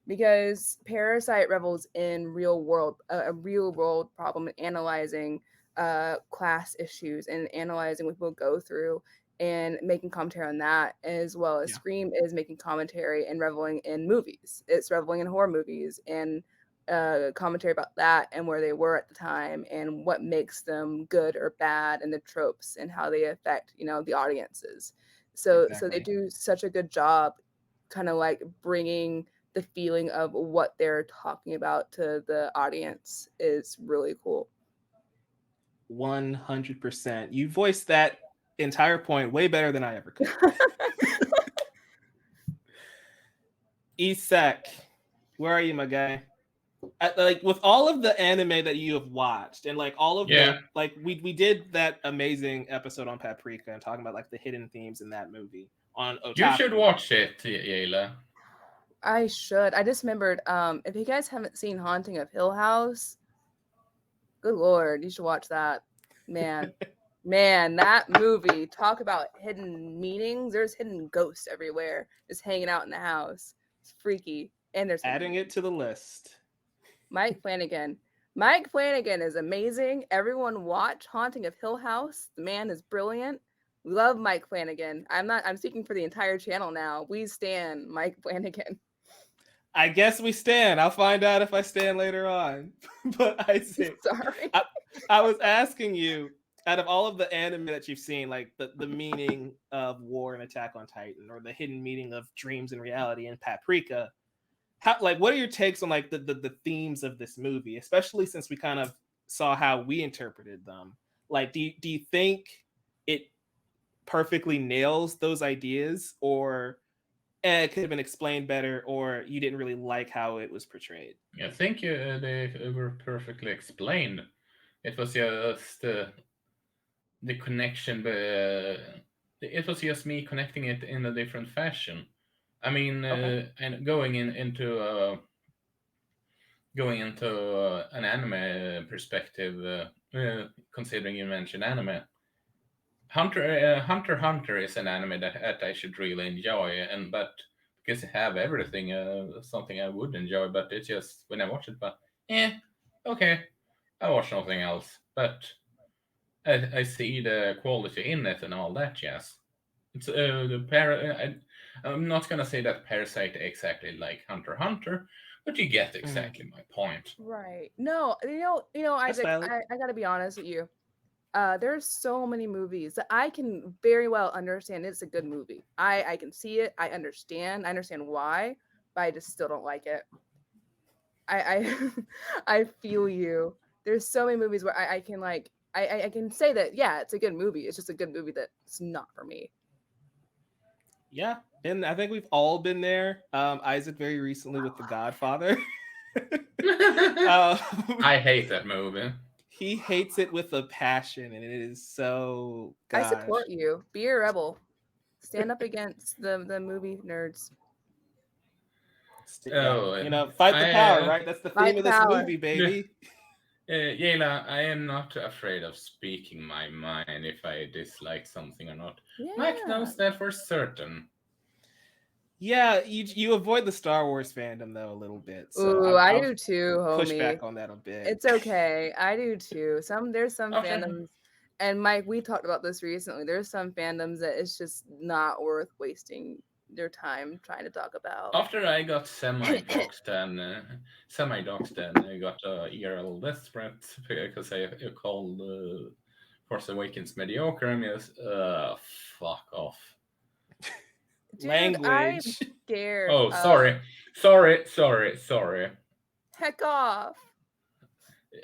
because Parasite revels in a real world problem, and analyzing class issues and analyzing what people go through and making commentary on that, as well as Yeah. Scream is making commentary and reveling in movies. It's reveling in horror movies and commentary about that and where they were at the time and what makes them good or bad and the tropes and how they affect the audiences. So they Exactly. do such a good job kind of like bringing the feeling of what they're talking about to the audience is really cool. 100%. You voiced that entire point way better than I ever could. Isak, where are you, my guy? Like with all of the anime that you have watched and like all of Yeah, the like we did that amazing episode on Paprika and talking about like the hidden themes in that movie on you should Otaku. watch it, Yayla. I should. I just remembered, if you guys haven't seen Haunting of Hill House, good lord, you should watch that. Man. Man, that movie, talk about hidden meanings. There's hidden ghosts everywhere just hanging out in the house. It's freaky. And there's hidden Adding it to the list. Mike Flanagan. Mike Flanagan is amazing. Everyone watch Haunting of Hill House. The man is brilliant. We love Mike Flanagan. I'm speaking for the entire channel now. We stand Mike Flanagan. I guess we stand. I'll find out if I stand later on. But Isaac, Sorry. I was asking you, out of all of the anime that you've seen, like the meaning of War and Attack on Titan, or the hidden meaning of dreams and reality in Paprika, how like what are your takes on like the themes of this movie, especially since we kind of saw how we interpreted them? Like, do you think it perfectly nails those ideas, or it could have been explained better, or you didn't really like how it was portrayed? I think they were perfectly explained. It was just the connection. It was just me connecting it in a different fashion. I mean, Okay. and going into an anime perspective, considering you mentioned anime, Hunter x Hunter is an anime that I should really enjoy, and but because it have everything, something I would enjoy, but it's just when I watch it, but okay, I watch nothing else, but I see the quality in it and all that jazz. It's I'm not gonna say that Parasite exactly like Hunter x Hunter, but you get Mhm. exactly my point. Right. No, That's Isaac, valid. I gotta be honest with you. There's so many movies that I can very well understand it's a good movie. I can see it, I understand why, but I just still don't like it. I I feel you. There's so many movies where I can like I can say that yeah, it's a good movie. It's just a good movie that's not for me. Yeah, and I think we've all been there. Isaac very recently with The Godfather. um, I hate that movie. he hates it with a passion, and it is so I gosh. support you. Be a rebel. Stand up against the movie nerds. Yeah, Oh, fight the power, I right? That's the Fight theme the of this power. movie, baby. Yayla, I am not afraid of speaking my mind if I dislike something or not. Mike Yeah. knows that for certain. Yeah, you avoid the Star Wars fandom though a little bit, so Ooh, I I'll do too, push homie. back on that a bit. It's okay. I do too. There's some After fandoms, and Mike, we talked about this recently. There's some fandoms that it's just not worth wasting their time trying to talk about. after I got semi-doxed, and I got a ERL death threat because I called Force Awakens mediocre. I'm just fuck off. Dude, I'm Language. scared Oh, of sorry. heck off.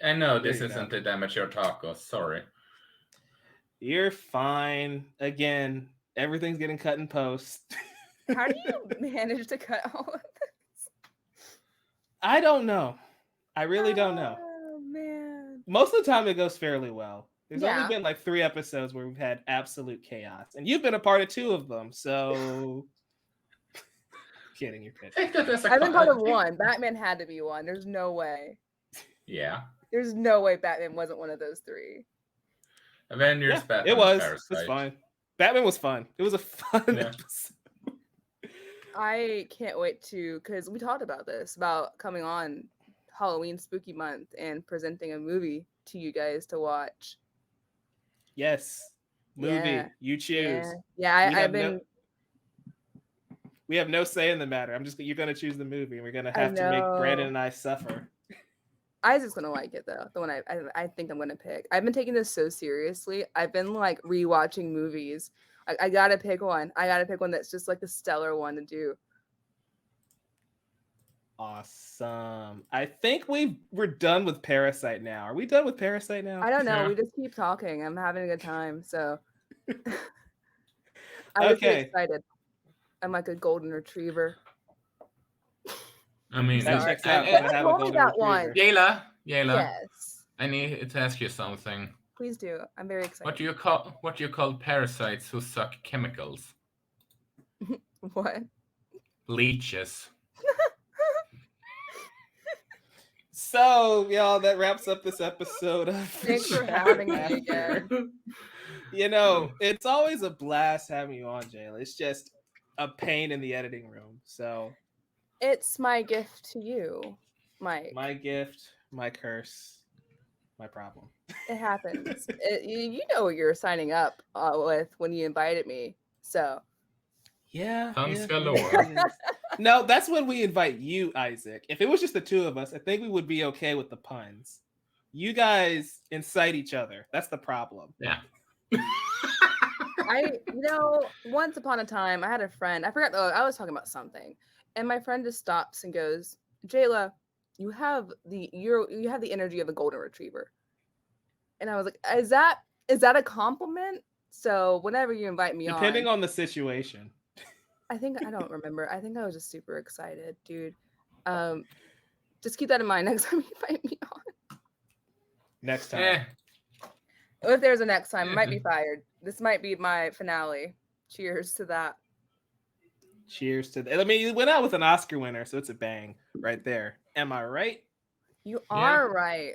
I know There this you go. isn't a amateur taco. Sorry. You're fine. Again, everything's getting cut in post. How do you manage to cut all of this? I don't know. I really don't know. Oh man. Most of the time, it goes fairly well. There's only Yeah. been like 3 episodes where we've had absolute chaos, and you've been a part of 2 of them. So, kidding, you're kidding. Take that as a I've been part of one. Batman had to be one. There's no way. Yeah. There's no way Batman wasn't one of those three. Avengers, Yeah, it Batman, was. It was Parasite. fine. Batman was fun. It was a fun Yeah. episode. I can't wait to, because we talked about this, about coming on Halloween Spooky Month and presenting a movie to you guys to watch. Yes. Movie. Yeah. You choose. Yeah. I've been. We have no say in the matter. You're gonna choose the movie, and we're gonna I have to make Brandon know. and I suffer. Isaac's gonna like it though. The one I think I'm gonna pick. I've been taking this so seriously. I've been like rewatching movies. I gotta pick one. I gotta pick one that's just like the stellar one to do. Awesome. I think we're done with Parasite now. Are we done with Parasite now? I don't know. Yeah. We just keep talking. I'm having a good time. So I just get Okay. excited. I'm like a golden retriever. I mean, That Sorry. checks out. 'Cause I have a Told me golden that one. retriever. Jayla, Yes. I need to ask you something. Please do. I'm very excited. What do you call parasites who suck chemicals? What? Leeches. So, y'all, that wraps up this episode of Thanks for Chat having me After. again. You know, it's always a blast having you on, Jayla. It's just a pain in the editing room. So, It's my gift to you, Mike. my gift, my curse, my problem. It happens. You know what you're signing up with when you invited me. So Yeah. Puns yeah, galore. it is. No, that's when we invite you, Isaac. If it was just the two of us, I think we would be okay with the puns. You guys incite each other. That's the problem. Yeah. once upon a time, I had a friend. I forgot. I was talking about something, and my friend just stops and goes, "Jayla, you have the energy of a golden retriever." And I was like, "Is that a compliment?" So whenever you invite me Depending on, on the situation. I don't remember. I think I was just super excited, dude. Just keep that in mind next time you invite me on. Next time. Eh. If there's a next time, I might be fired. This might be my finale. Cheers to that. Cheers to that. I mean, you went out with an Oscar winner, so it's a bang right there. Am I right? You are right.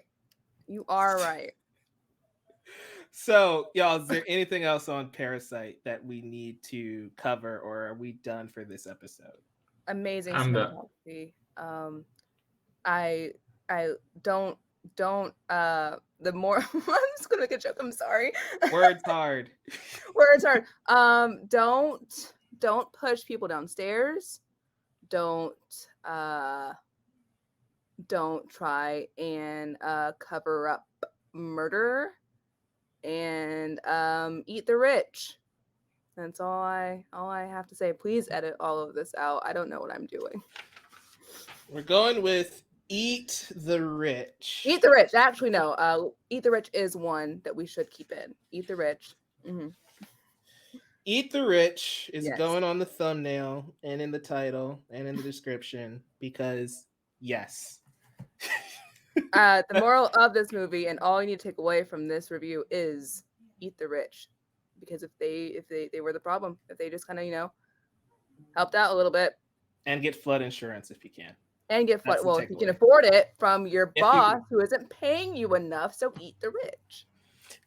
You are right. So, y'all, is there anything else on Parasite that we need to cover, or are we done for this episode? Amazing I'm done. cinematography. I don't the more I'm just gonna make a joke. I'm sorry. Words hard. Words hard. Don't push people downstairs. Don't try and cover up murder, and eat the rich. That's all I have to say. Please edit all of this out. I don't know what I'm doing. We're going with Eat the Rich. Eat the Rich. Actually, no. Eat the Rich is one that we should keep in. Eat the Rich. Mm-hmm. Eat the Rich is Yes. going on the thumbnail and in the title and in the description because yes. The moral of this movie, and all you need to take away from this review, is eat the rich. Because if they were the problem, if they just kind of helped out a little bit, and get flood insurance if you can. and get flood. That's the Well, if you can takeaway. afford it from your If you boss can. who isn't paying you enough, so eat the rich.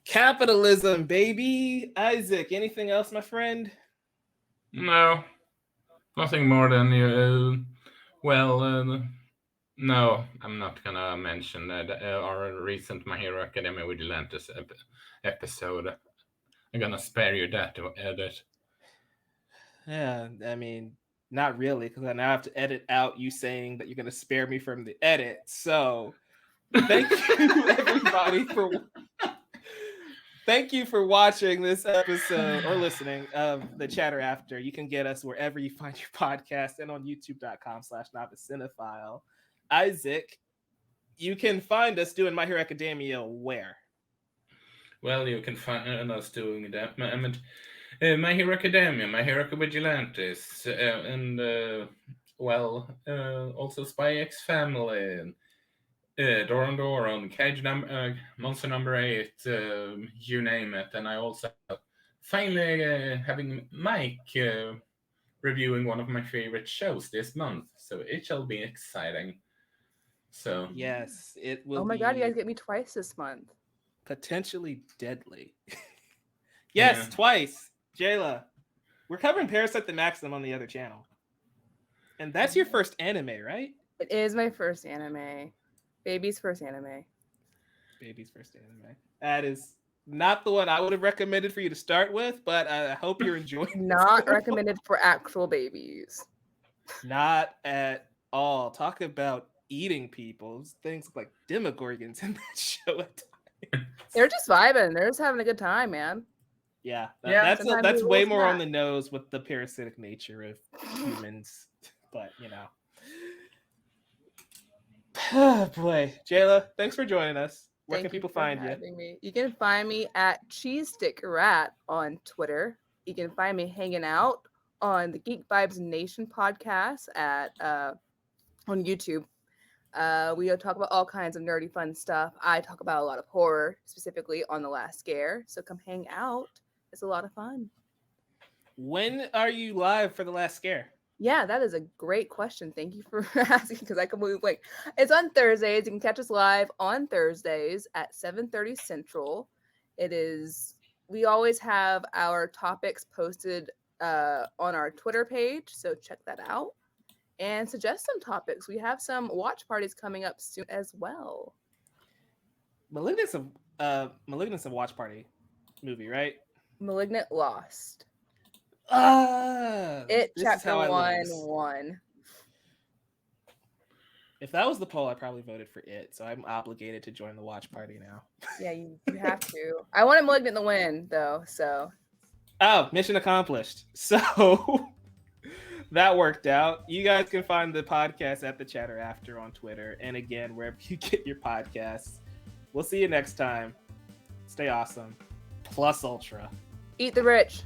Capitalism, baby. Isaac, anything else, my friend? No. Nothing more than you. No, I'm not gonna mention our recent My Hero Academia with Atlantis episode. I'm gonna spare you that to edit. Yeah, I mean, not really, because I now have to edit out you saying that you're going to spare me from the edit. So, thank you, everybody, thank you for watching this episode or listening of the Chatter After. You can get us wherever you find your podcast and on youtube.com/novice-cinephile. Isaac, you can find us doing My Hero Academia where? Well, you can find us doing that. My Hero Academia, My Hero Vigilantes, and also Spy X Family, Doron Doron, Monster Number 8, you name it. And I also finally having Mike reviewing one of my favorite shows this month, so it shall be exciting. So Yes, it will Oh my be god, you guys get me twice this month. potentially deadly. yeah. Yes, twice. Jayla, we're covering Parasite the Maximum on the other channel. And that's your first anime, right? It is my first anime. Baby's first anime. Baby's first anime. That is not the one I would have recommended for you to start with, but I hope you're enjoying it. Not so recommended for actual babies. Not at all. Talk about eating people. Things like demogorgons in that show at times. They're just vibing. They're just having a good time, man. Yeah, Yeah. Sometimes that's we way will more on snack. the nose with the parasitic nature of humans. But oh boy, Jayla, thanks for joining us. Where can Thank you people for find you? having me. You can find me at Cheese Stick Rat on Twitter. You can find me hanging out on the Geek Vibes Nation podcast at on YouTube. We talk about all kinds of nerdy fun stuff. I talk about a lot of horror, specifically on The Last Scare. So come hang out. It's a lot of fun. When are you live for The Last Scare? Yeah, that is a great question. Thank you for asking because I completely blank. It's on Thursdays. You can catch us live on Thursdays at 7:30 Central. It is. We always have our topics posted on our Twitter page, so check that out and suggest some topics. We have some watch parties coming up soon as well. Malignant's a watch party movie, right? Malignant Lost. Ah, It this is how chapter I 1 lose. 1. If that was the poll, I probably voted for it. So I'm obligated to join the watch party now. Yeah, you have to. I wanted Malignant to win though, so Oh, mission accomplished. So that worked out. You guys can find the podcast at the Chatter After on Twitter. And again, wherever you get your podcasts. We'll see you next time. Stay awesome. Plus Ultra. eat the rich.